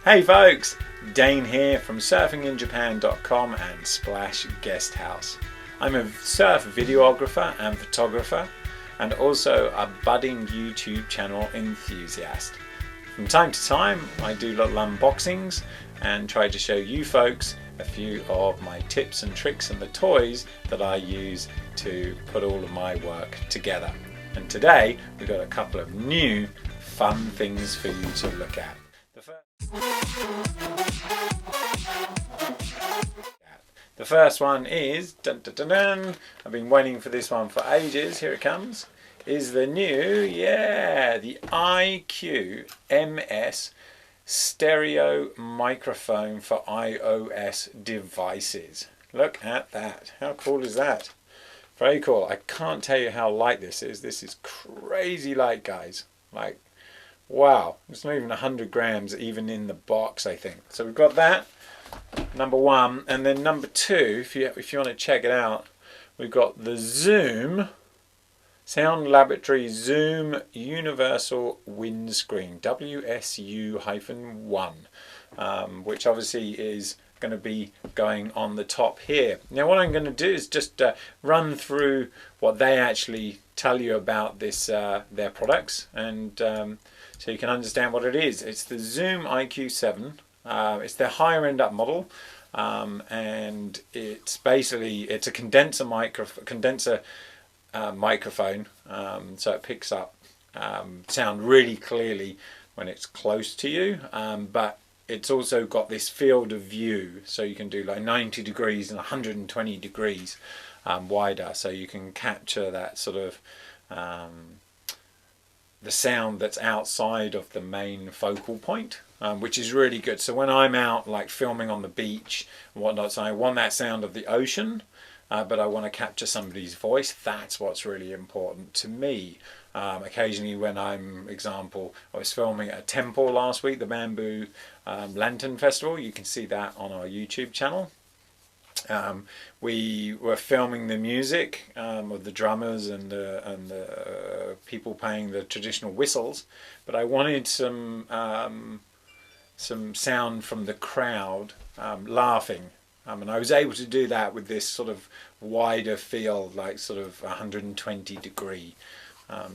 Hey folks, Dane here from surfinginjapan.com and Splash Guesthouse. I'm a surf videographer and photographer and also a budding YouTube channel enthusiast. From time to time I do little unboxings and try to show you folks a few of my tips and tricks and the toys that I use to put all of my work together. And today we've got a couple of new fun things for you to look at. The first one is, dun, dun, dun, dun, I've been waiting for this one for ages, here it comes, is the new, the IQ MS stereo microphone for iOS devices. Look at that, how cool is that? Very cool. I can't tell you how light this is. This is crazy light, guys. Like, wow, it's not even 100 grams even in the box, I think. So we've got that, number one, and then number two, if you want to check it out, we've got the Zoom Sound Laboratory Zoom Universal Windscreen WSU-1, which obviously is going to be going on the top here. Now what I'm going to do is just run through what they actually tell you about this their products, and so you can understand what it is. It's the Zoom IQ7. It's their higher end up model, and it's basically a condenser microphone, so it picks up sound really clearly when it's close to you, but it's also got this field of view, so you can do like 90 degrees and 120 degrees wider, so you can capture that sort of the sound that's outside of the main focal point, which is really good. So when I'm out like filming on the beach and whatnot, so I want that sound of the ocean, but I want to capture somebody's voice. That's what's really important to me. Occasionally when I was filming at a temple last week, the Bamboo Lantern Festival. You can see that on our YouTube channel. We were filming the music of the drummers and the people playing the traditional whistles, but I wanted some sound from the crowd laughing. And I was able to do that with this sort of wider field, like sort of 120 degree.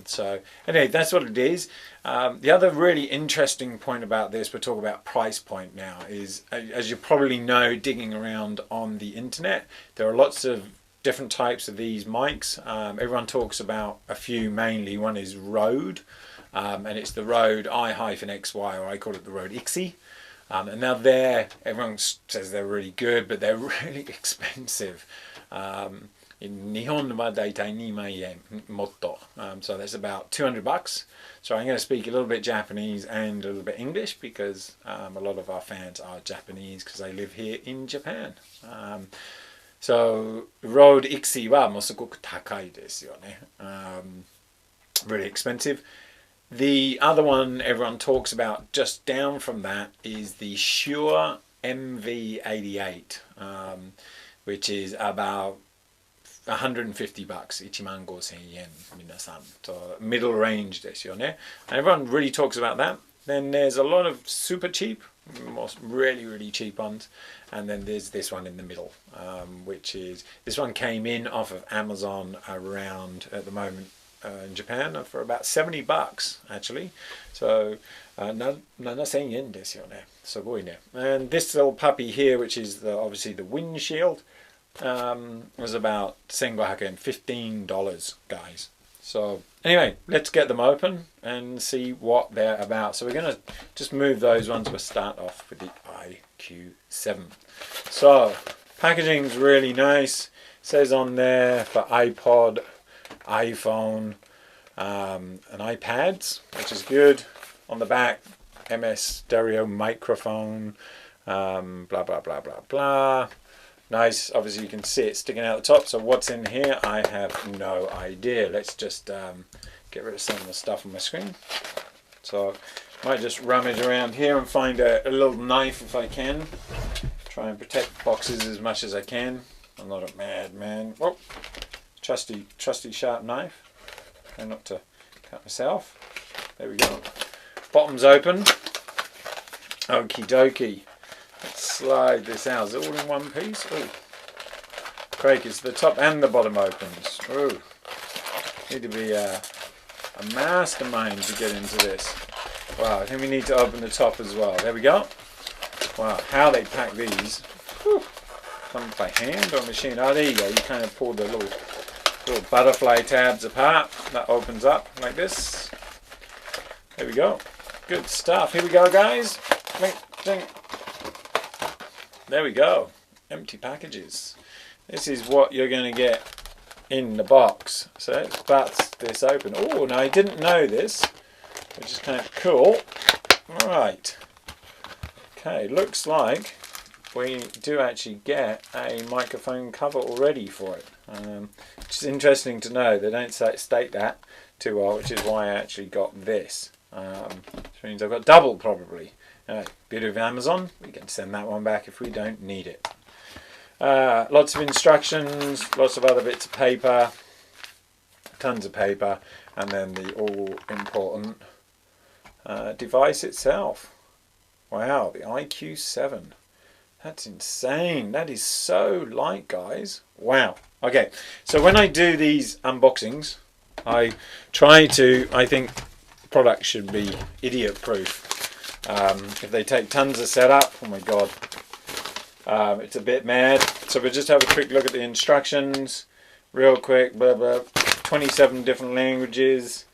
So anyway, that's what it is. The other really interesting point about this, we'll talk about price point now, is as you probably know, digging around on the internet, there are lots of different types of these mics. Everyone talks about a few mainly. One is Rode, and it's the Rode I-XY, or I call it the Rode IXY. And now everyone says they're really good, but they're really expensive. In Nihon wa daitai 2万円 motto. So that's about 200 bucks. So I'm going to speak a little bit Japanese and a little bit English because a lot of our fans are Japanese because they live here in Japan. So Rode IXY wa mo sugoku takai desu yo ne. Really expensive. The other one everyone talks about just down from that is the Shure MV88, which is about 150 bucks, 15000 yen, minasan. So middle range desu yo ne. And everyone really talks about that. Then there's a lot of super cheap, really cheap ones, and then there's this one in the middle, which is, this one came in off of Amazon around at the moment in Japan for about 70 bucks actually. So 7000 yen desu yo ne. Sugoi ne. And this little puppy here, which is obviously the windshield, was about 1500 yen, $15, guys. So anyway, let's get them open and see what they're about. So we're going to just move those ones. We'll start off with the IQ7. So packaging's really nice. It says on there for iPod, iPhone, and iPads, which is good. On the back, MS stereo microphone, blah blah blah blah blah. Nice. Obviously you can see it sticking out the top. So what's in here, I have no idea. Let's just get rid of some of the stuff on my screen. So I might just rummage around here and find a little knife if I can. Try and protect boxes as much as I can. I'm not a madman. Whoa. Trusty sharp knife. Try not to cut myself. There we go. Bottom's open. Okie dokie. Let's slide this out. Is it all in one piece? Oh, Craig, it's the top and the bottom opens. Oh, need to be a mastermind to get into this. Wow, I think we need to open the top as well. There we go. Wow, how they pack these. Whew. Come by hand or machine. Oh, there you go. You kind of pull the little butterfly tabs apart. That opens up like this. There we go. Good stuff. Here we go, guys. There we go. Empty packages. This is what you're going to get in the box. So let's bust this open. Oh, now I didn't know this, which is kind of cool. Right. Okay, looks like we do actually get a microphone cover already for it. Which is interesting to know. They don't state that too well, which is why I actually got this. Which means I've got double probably. Beauty of Amazon, we can send that one back if we don't need it. Lots of instructions, lots of other bits of paper, tons of paper, and then the all important device itself. Wow, the IQ7. That's insane. That is so light, guys. Wow. Okay, so when I do these unboxings, I try to, I think products should be idiot proof. If they take tons of setup, oh my god, it's a bit mad. So we'll just have a quick look at the instructions real quick. Blah, blah. 27 different languages,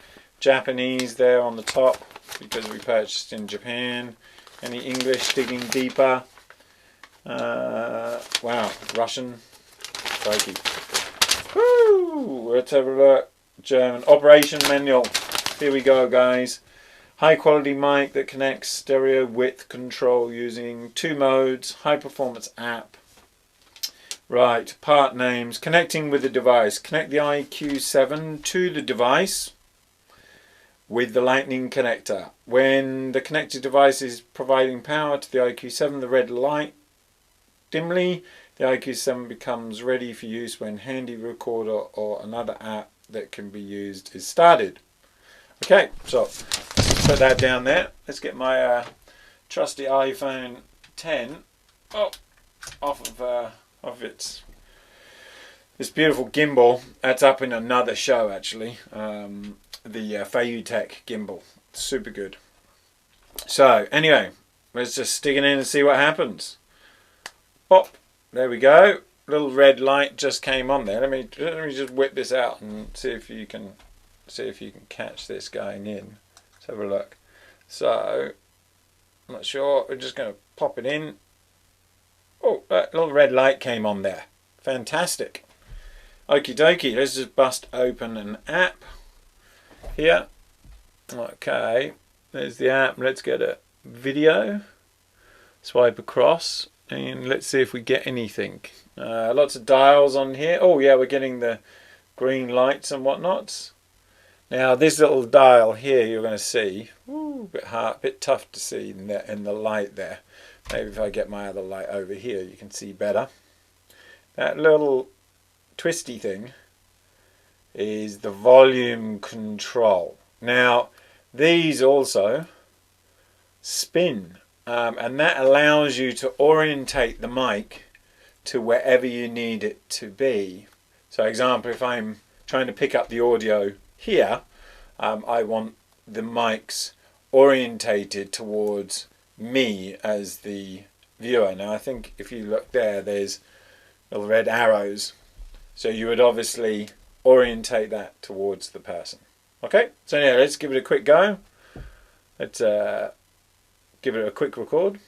Japanese there on the top because we purchased in Japan. Any English, digging deeper. Wow, Russian. Crikey. Woo! Let's have a look. German. Operation manual. Here we go, guys. High quality mic that connects stereo width control using 2 modes. High performance app. Right, part names. Connecting with the device. Connect the IQ7 to the device with the lightning connector. When the connected device is providing power to the IQ7, the red light dimly. The IQ7 becomes ready for use when handy recorder or another app that can be used is started. Okay, so let's put that down there. Let's get my trusty iPhone 10 off of its this beautiful gimbal. That's up in another show actually. The Feiyu Tech Gimbal. Super good. So anyway, let's just stick it in and see what happens. Pop. There we go. Little red light just came on there. Let me just whip this out and see if you can catch this going in. Let's have a look. So I'm not sure. We're just going to pop it in. Oh, that little red light came on there. Fantastic. Okie dokie. Let's just bust open an app here. Okay. There's the app. Let's get a video. Swipe across. And let's see if we get anything. Lots of dials on here. Oh yeah, we're getting the green lights and whatnots. Now this little dial here you're going to see. Ooh, bit tough to see in the light there. Maybe if I get my other light over here you can see better. That little twisty thing is the volume control. Now these also spin. And that allows you to orientate the mic to wherever you need it to be. So example, if I'm trying to pick up the audio here, I want the mics orientated towards me as the viewer. Now I think if you look there, there's little red arrows. So you would obviously orientate that towards the person. Okay, so yeah, let's give it a quick go. Let's give it a quick record.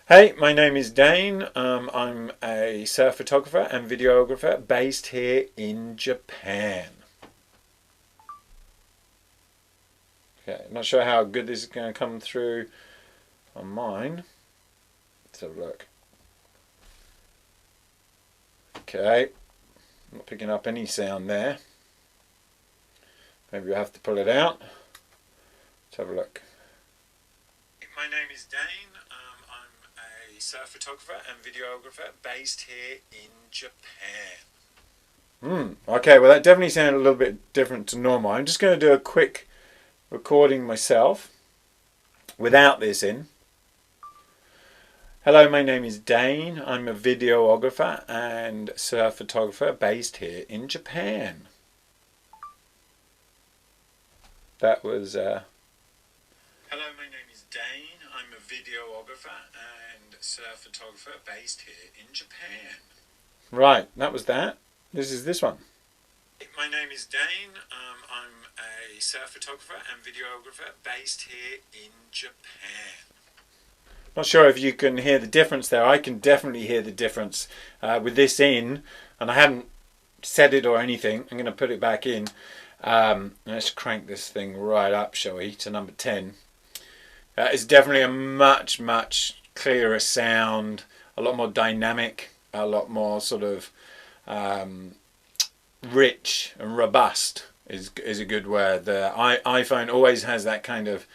Hey, my name is Dane. I'm a surf photographer and videographer based here in Japan. Okay, not sure how good this is going to come through on mine. Let's have a look. Okay, I'm not picking up any sound there. Maybe we'll have to pull it out. Let's have a look. My name is Dane. I'm a surf photographer and videographer based here in Japan. Okay, well that definitely sounded a little bit different to normal. I'm just going to do a quick recording myself without this in. Hello, my name is Dane. I'm a videographer and surf photographer based here in Japan. That was... Hello, my name is Dane. I'm a videographer and surf photographer based here in Japan. Right, that was that. This is this one. My name is Dane. I'm a surf photographer and videographer based here in Japan. Not sure if you can hear the difference there. I can definitely hear the difference with this in, and I haven't set it or anything. I'm going to put it back in. Let's crank this thing right up, shall we, to number 10. It's definitely a much clearer sound, a lot more dynamic, a lot more sort of rich and robust is a good word. The iPhone always has that kind of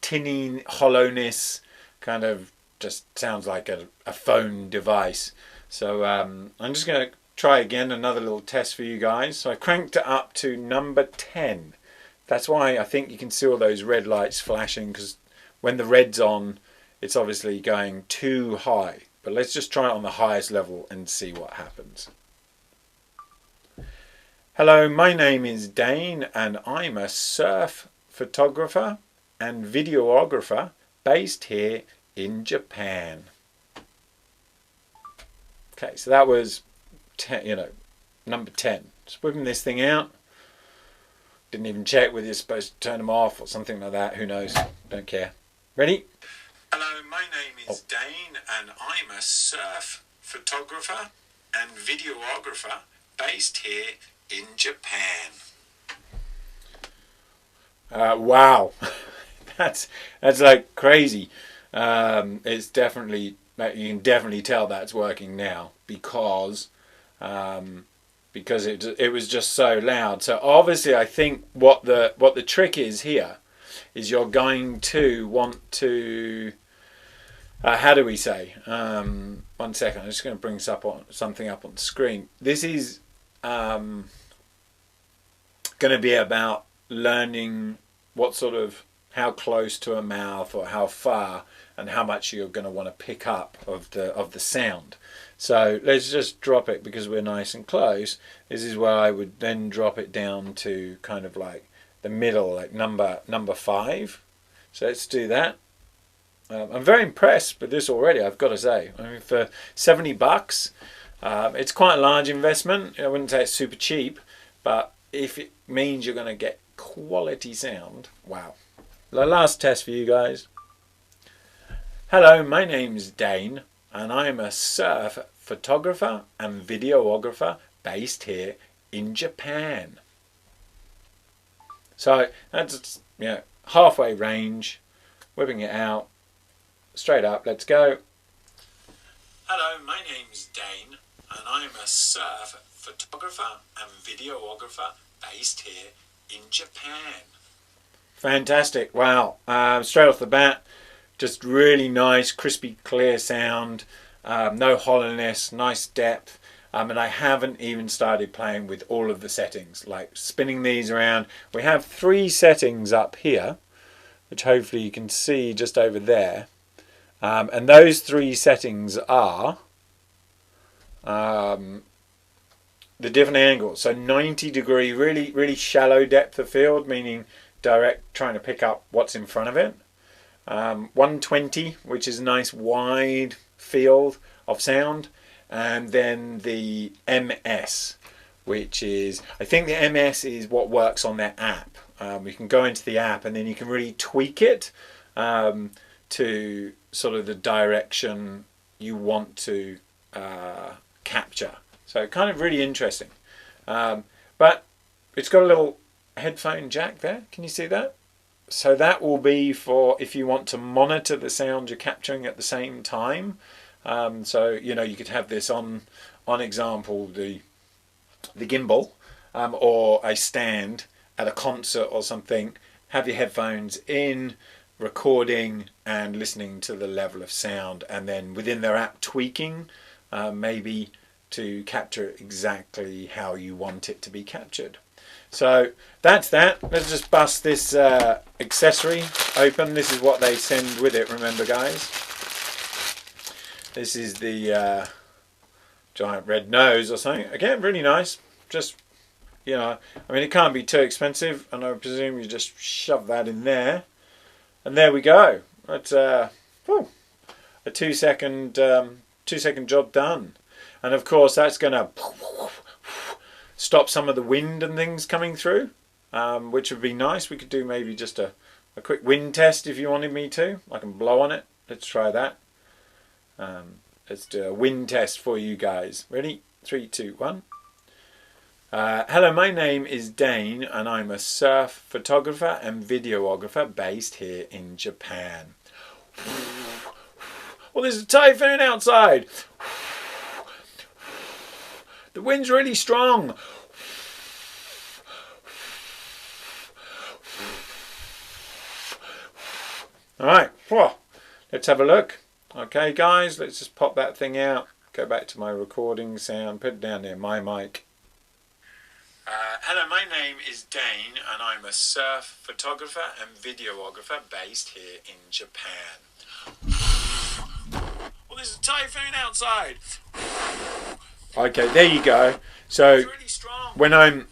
tinny hollowness, kind of just sounds like a phone device. So I'm just going to try again, another little test for you guys. So I cranked it up to number 10. That's why I think you can see all those red lights flashing, because when the red's on, it's obviously going too high. But let's just try it on the highest level and see what happens. Hello, my name is Dane and I'm a surf photographer and videographer based here in Japan. Okay, so that was number 10. Just whipping this thing out. Didn't even check whether you're supposed to turn them off or something like that. Who knows? Don't care. Ready? Hello, my name is Dane and I'm a surf photographer and videographer based here in Japan. Wow. That's like crazy. It's definitely, you can definitely tell that's working now because it was just so loud. So obviously I think what the trick is here is you're going to want to how do we say, 1 second, I'm just going to bring something up on the screen. This is going to be about learning how close to a mouth or how far and how much you're going to want to pick up of the sound. So let's just drop it because we're nice and close. This is where I would then drop it down to kind of like the middle, like number 5. So let's do that. I'm very impressed with this already, I've got to say. I mean, for $70, it's quite a large investment. I wouldn't say it's super cheap, but if it means you're going to get quality sound, wow. The last test for you guys. Hello, my name's Dane, and I'm a surf photographer and videographer based here in Japan. So that's halfway range, whipping it out, straight up, let's go. Hello, my name's Dane, and I'm a surf photographer and videographer based here in Japan. Fantastic, wow. Straight off the bat, just really nice, crispy, clear sound, no hollowness, nice depth. And I haven't even started playing with all of the settings, like spinning these around. We have 3 settings up here, which hopefully you can see just over there. And those 3 settings are the different angles. So 90 degree, really shallow depth of field, meaning direct, trying to pick up what's in front of it. 120, which is a nice wide field of sound. And then the MS, which is, I think the MS is what works on their app. You can go into the app and then you can really tweak it to sort of the direction you want to capture. So kind of really interesting. But it's got a little headphone jack there. Can you see that? So that will be for if you want to monitor the sound you're capturing at the same time. So you could have this on example the gimbal or a stand at a concert or something. Have your headphones in, recording and listening to the level of sound, and then within their app tweaking maybe to capture exactly how you want it to be captured. So that's that. Let's just bust this accessory open. This is what they send with it, remember guys. This is the giant red nose or something. Again, really nice. Just, you know, I mean, it can't be too expensive, and I presume you just shove that in there, and there we go. That's a 2-second job done. And of course, that's going to stop some of the wind and things coming through, which would be nice. We could do maybe just a quick wind test if you wanted me to. I can blow on it. Let's try that. Let's do a wind test for you guys. Ready? 3, 2, 1. Hello, my name is Dane, and I'm a surf photographer and videographer based here in Japan. Well, there's a typhoon outside. The wind's really strong. Alright, let's have a look. Okay guys, let's just pop that thing out. Go back to my recording sound, put it down near my mic. Hello, my name is Dane, and I'm a surf photographer and videographer based here in Japan. Well, there's a typhoon outside. Okay, there you go. So really when I'm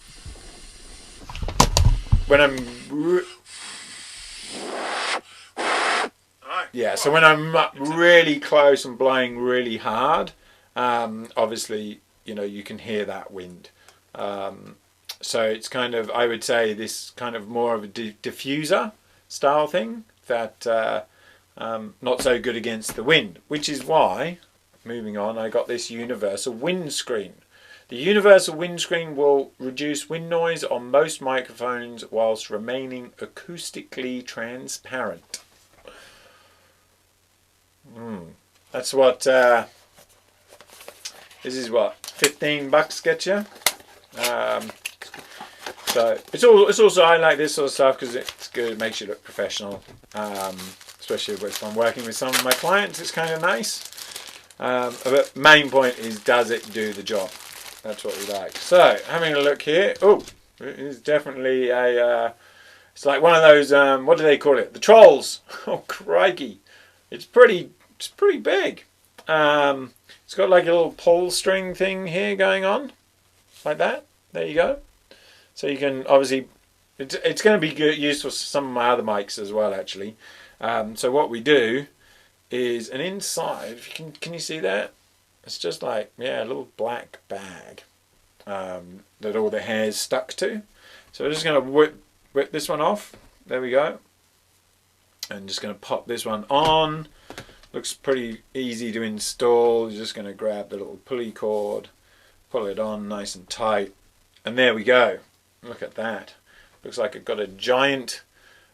yeah, so when I'm really close and blowing really hard, obviously, you know, you can hear that wind. So it's kind of, I would say, this kind of more of a diffuser style thing that not so good against the wind, which is why, moving on, I got this universal windscreen. The universal windscreen will reduce wind noise on most microphones whilst remaining acoustically transparent. That's what, this is what, $15 get you? So it's also, I like this sort of stuff because it's good, it makes you look professional, especially if I'm working with some of my clients. It's kind of nice. But main point is, does it do the job? That's what we like. So having a look here, oh, it is definitely a, it's like one of those, what do they call it? The trolls. Oh crikey, it's pretty big. It's got like a little pull string thing here going on, like that. There you go. So you can obviously, it's going to be good, useful for some of my other mics as well, actually. So what we do is, and inside, if you can you see that? It's just like, yeah, a little black bag that all the hair's stuck to. So we're just going to whip this one off. There we go. And just going to pop this one on. Looks pretty easy to install. You're just going to grab the little pulley cord, pull it on nice and tight, and there we go. Look at that. Looks like I've got a giant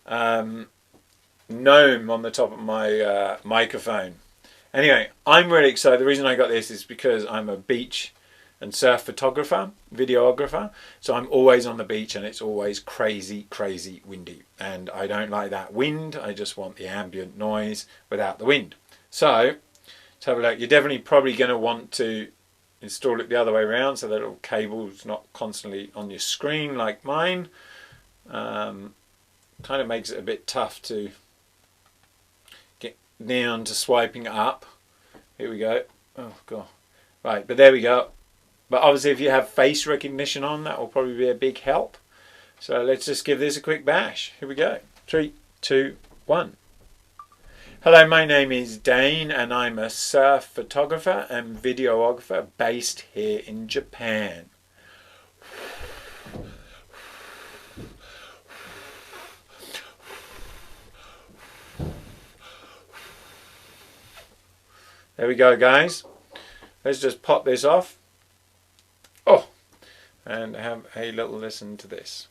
gnome on the top of my microphone. Anyway, I'm really excited. The reason I got this is because I'm a beach and surf photographer, videographer, so I'm always on the beach and it's always crazy windy, and I don't like that wind. I just want the ambient noise without the wind. So let's have a look. You're definitely probably going to want to install it the other way around so that little cable's not constantly on your screen like mine. Kind of makes it a bit tough to get down to swiping up. Here we go. Oh god. Right, but there we go. But obviously if you have face recognition on, that will probably be a big help. So let's just give this a quick bash. Here we go. 3, 2, 1. Hello, my name is Dane, and I'm a surf photographer and videographer based here in Japan. There we go, guys. Let's just pop this off. Oh, and have a little listen to this.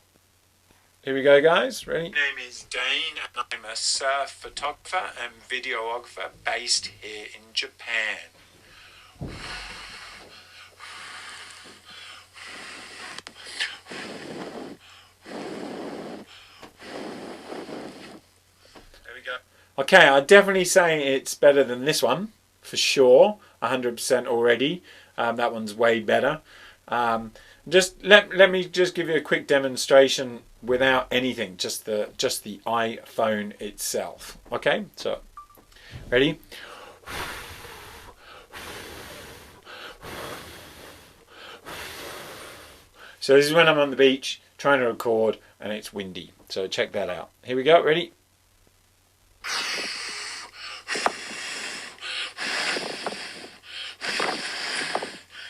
Here we go, guys. Ready? My name is Dane, and I'm a surf photographer and videographer based here in Japan. There we go. Okay, I'd definitely say it's better than this one, for sure. 100% already. That one's way better. Just let me just give you a quick demonstration without anything, just the iPhone itself. Okay, so ready? So this is when I'm on the beach trying to record and it's windy. So check that out. Here we go. Ready?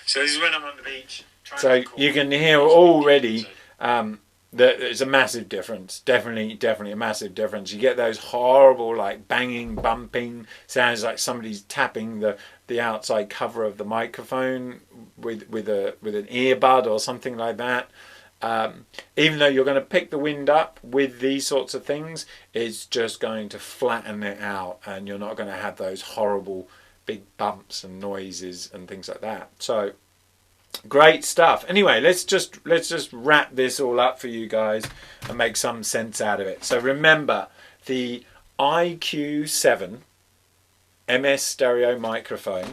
So this is when I'm on the beach. So you can hear already that there's a massive difference. Definitely a massive difference. You get those horrible like banging, bumping sounds like somebody's tapping the outside cover of the microphone with an earbud or something like that. Even though you're going to pick the wind up with these sorts of things, it's just going to flatten it out, and you're not going to have those horrible big bumps and noises and things like that. So great stuff. Anyway, let's just wrap this all up for you guys and make some sense out of it. So remember, the IQ7 MS stereo microphone,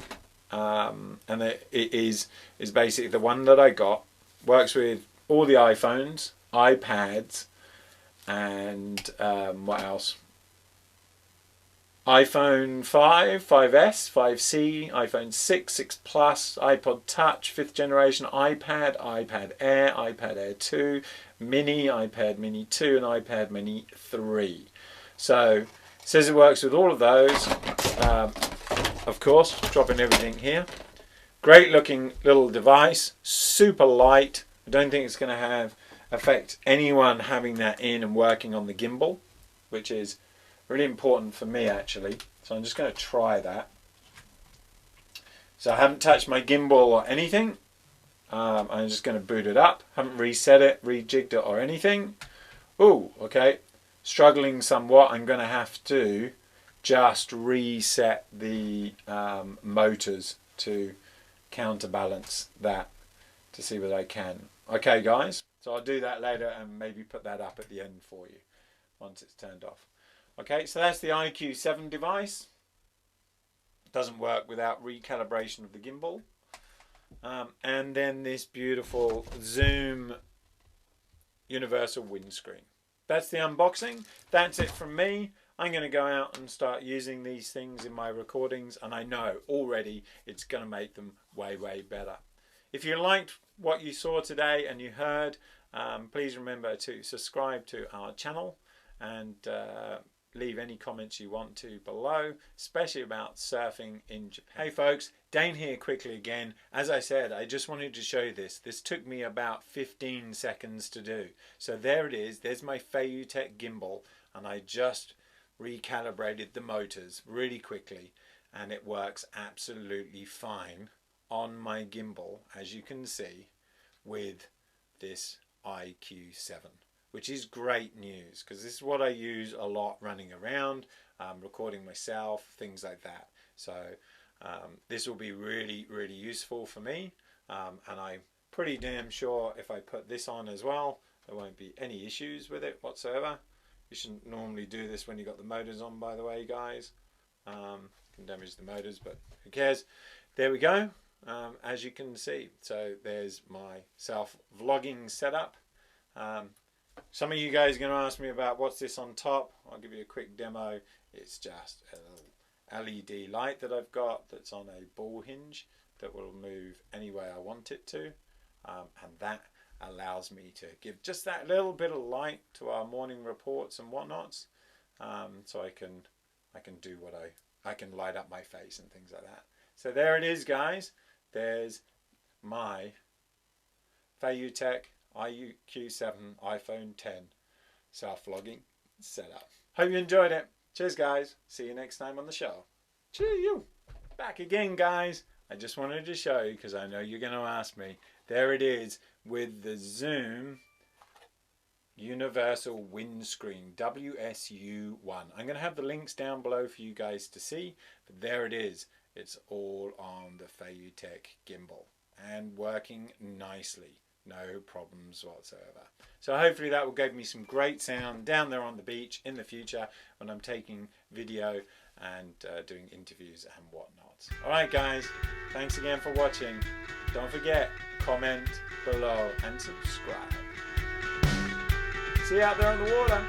and it is basically the one that I got. Works with all the iPhones, iPads, and what else? iPhone 5, 5S, 5C, iPhone 6, 6 Plus, iPod Touch, 5th generation, iPad, iPad Air, iPad Air 2, Mini, iPad Mini 2, and iPad Mini 3. So it says it works with all of those. Of course, dropping everything here. Great looking little device, super light. I don't think it's going to affect anyone having that in and working on the gimbal, which is really important for me actually. So I'm just going to try that. So I haven't touched my gimbal or anything. I'm just going to boot it up. Haven't reset it, rejigged it or anything. Oh, okay. Struggling somewhat. I'm going to have to just reset the motors to counterbalance that to see what I can. Okay guys, so I'll do that later and maybe put that up at the end for you once it's turned off. Okay, so that's the IQ7 device. It doesn't work without recalibration of the gimbal. And then this beautiful Zoom universal windscreen. That's the unboxing. That's it from me. I'm going to go out and start using these things in my recordings, and I know already it's going to make them way better. If you liked what you saw today and you heard, please remember to subscribe to our channel and leave any comments you want to below, especially about surfing in Japan. Hey folks, Dane here quickly again. As I said, I just wanted to show you this. This took me about 15 seconds to do. So there it is. There's my Feiyu Tech Gimbal, and I just recalibrated the motors really quickly, and it works absolutely fine on my gimbal, as you can see, with this IQ7. Which is great news, because this is what I use a lot running around, recording myself, things like that. So this will be really useful for me, and I'm pretty damn sure if I put this on as well, there won't be any issues with it whatsoever. You shouldn't normally do this when you've got the motors on, by the way, guys. Can damage the motors, but who cares? There we go, as you can see. So there's my self-vlogging setup. Some of you guys are going to ask me about what's this on top. I'll give you a quick demo. It's just a little LED light that I've got that's on a ball hinge that will move any way I want it to, and that allows me to give just that little bit of light to our morning reports and whatnots, so I can do what I can light up my face and things like that. So there it is, guys. There's my Feiyu Tech IQ7 iPhone 10 self-vlogging setup. Hope you enjoyed it. Cheers guys. See you next time on the show. Cheer you. Back again guys. I just wanted to show you because I know you're going to ask me. There it is with the Zoom Universal Windscreen WSU 1. I'm going to have the links down below for you guys to see. But there it is. It's all on the Feiyu Tech Gimbal and working nicely. No problems whatsoever. So hopefully that will give me some great sound down there on the beach in the future when I'm taking video and doing interviews and whatnot. Alright guys, thanks again for watching. Don't forget, comment below and subscribe. See you out there on the water.